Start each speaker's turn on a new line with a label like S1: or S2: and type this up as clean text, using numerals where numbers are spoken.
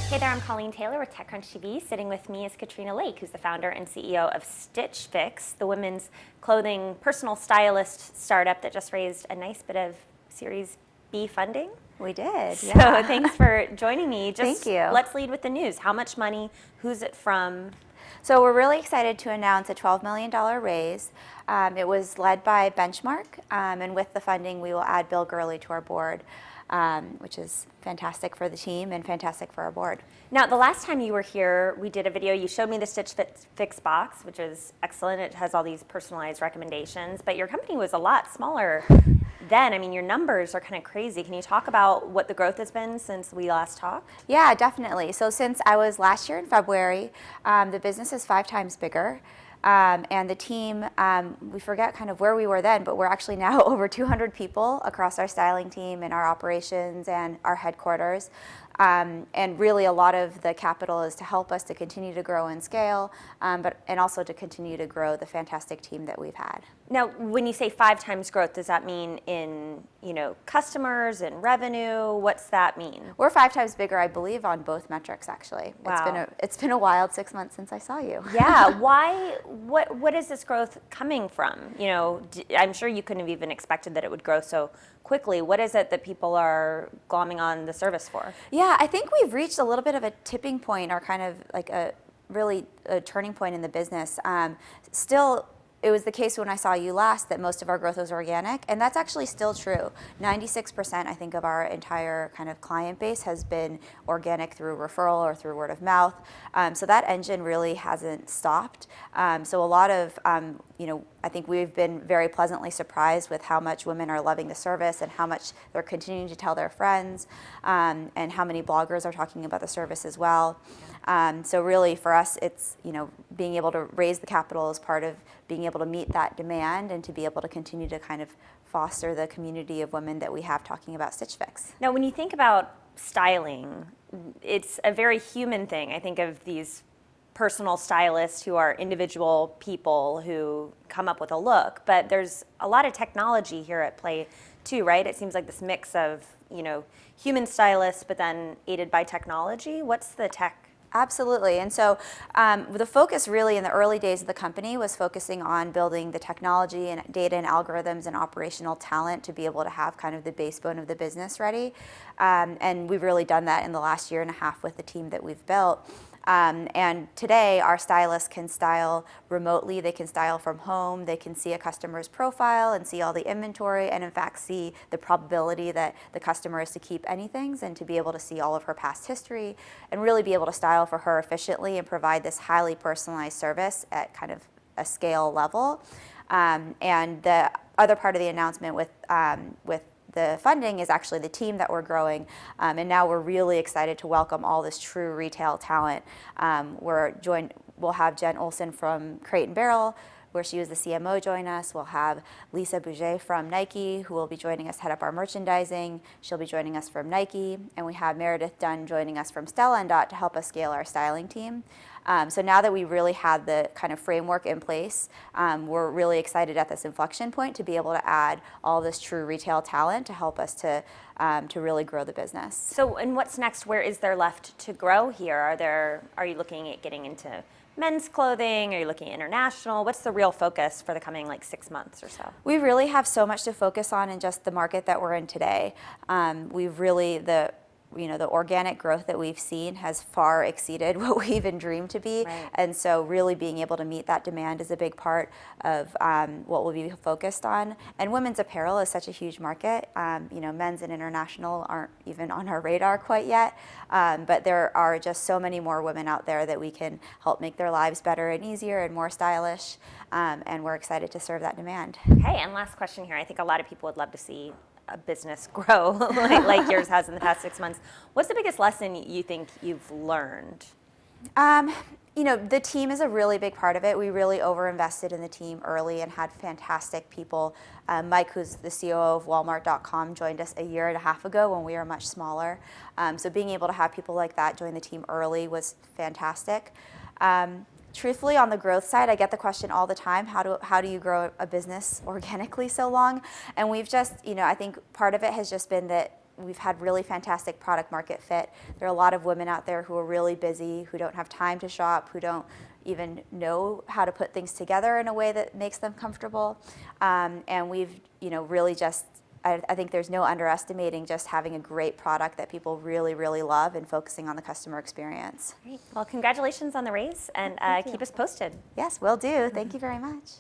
S1: Hey there, I'm Colleen Taylor with TechCrunch TV. Sitting with me is Katrina Lake, who's the founder and CEO of Stitch Fix, the women's clothing personal stylist startup that just raised a nice bit of Series B funding.
S2: We did,
S1: So
S2: yeah.
S1: thanks for joining me.
S2: Thank you.
S1: Let's lead with the news. How much money? Who's it from?
S2: So we're really excited to announce a $12 million raise. It was led by Benchmark, and with the funding, we will add Bill Gurley to our board, which is fantastic for the team and fantastic for our board.
S1: Now, the last time you were here, we did a video. You showed me the Stitch Fix box, which is excellent. It has all these personalized recommendations, but your company was a lot smaller then. I mean, your numbers are kind of crazy. Can you talk about what the growth has been since we last talked?
S2: Yeah, definitely. So since I was last year in February, the business is 5 times bigger. And the team, we forget kind of where we were then, but we're actually now over 200 people across our styling team and our operations and our headquarters. And really a lot of the capital is to help us to continue to grow and scale, and also to continue to grow the fantastic team that we've had.
S1: Now, when you say 5 times growth, does that mean in, customers and revenue? What's that mean?
S2: We're 5 times bigger, I believe, on both metrics, actually.
S1: Wow.
S2: It's been a wild 6 months since I saw you.
S1: Yeah. Why? What is this growth coming from? I'm sure you couldn't have even expected that it would grow so quickly. What is it that people are glomming on the service for?
S2: Yeah, I think we've reached a little bit of a tipping point, or kind of like a turning point in the business. Still, it was the case when I saw you last that most of our growth was organic, and that's actually still true. 96%, I think, of our entire kind of client base has been organic through referral or through word of mouth. So that engine really hasn't stopped. So a lot of, I think we've been very pleasantly surprised with how much women are loving the service and how much they're continuing to tell their friends, and how many bloggers are talking about the service as well. So really for us, it's, being able to raise the capital is part of being able to meet that demand and to be able to continue to kind of foster the community of women that we have talking about Stitch Fix.
S1: Now, when you think about styling, it's a very human thing. I think of these personal stylists who are individual people who come up with a look, but there's a lot of technology here at play too, right? It seems like this mix of, human stylists, but then aided by technology. What's the tech?
S2: Absolutely. And so the focus really in the early days of the company was focusing on building the technology and data and algorithms and operational talent to be able to have kind of the basebone of the business ready. And we've really done that in the last year and a half with the team that we've built. And today, our stylists can style remotely. They can style from home. They can see a customer's profile and see all the inventory, and in fact see the probability that the customer is to keep anything, and to be able to see all of her past history and really be able to style for her efficiently and provide this highly personalized service at kind of a scale level. And the other part of the announcement with the funding is actually the team that we're growing, and now we're really excited to welcome all this true retail talent. We'll have Jen Olsen from Crate & Barrel, where she was the CMO, join us. We'll have Lisa Bouget from Nike, who will be joining us, head up our merchandising. She'll be joining us from Nike, and we have Meredith Dunn joining us from Stella & Dot to help us scale our styling team. So now that we really had the kind of framework in place, we're really excited at this inflection point to be able to add all this true retail talent to help us to really grow the business.
S1: So, and what's next? Where is there left to grow here? Are you looking at getting into men's clothing? Are you looking at international? What's the real focus for the coming 6 months or so?
S2: We really have so much to focus on in just the market that we're in today. We've really, the organic growth that we've seen has far exceeded what we even dreamed to be.
S1: Right.
S2: And so really being able to meet that demand is a big part of what we'll be focused on. And women's apparel is such a huge market. Men's and international aren't even on our radar quite yet. But there are just so many more women out there that we can help make their lives better and easier and more stylish. And we're excited to serve that demand.
S1: Okay, and last question here. I think a lot of people would love to see a business grow like yours has in the past 6 months. What's the biggest lesson you think you've learned?
S2: The team is a really big part of it. We really overinvested in the team early and had fantastic people. Mike, who's the COO of Walmart.com, joined us a year and a half ago when we were much smaller. So being able to have people like that join the team early was fantastic. Truthfully, on the growth side, I get the question all the time, how do you grow a business organically so long? And we've just, I think part of it has just been that we've had really fantastic product market fit. There are a lot of women out there who are really busy, who don't have time to shop, who don't even know how to put things together in a way that makes them comfortable. And we've, really just, I think there's no underestimating just having a great product that people really, really love and focusing on the customer experience.
S1: Great. Well, congratulations on the raise, and keep us posted.
S2: Yes, will do. Thank you very much.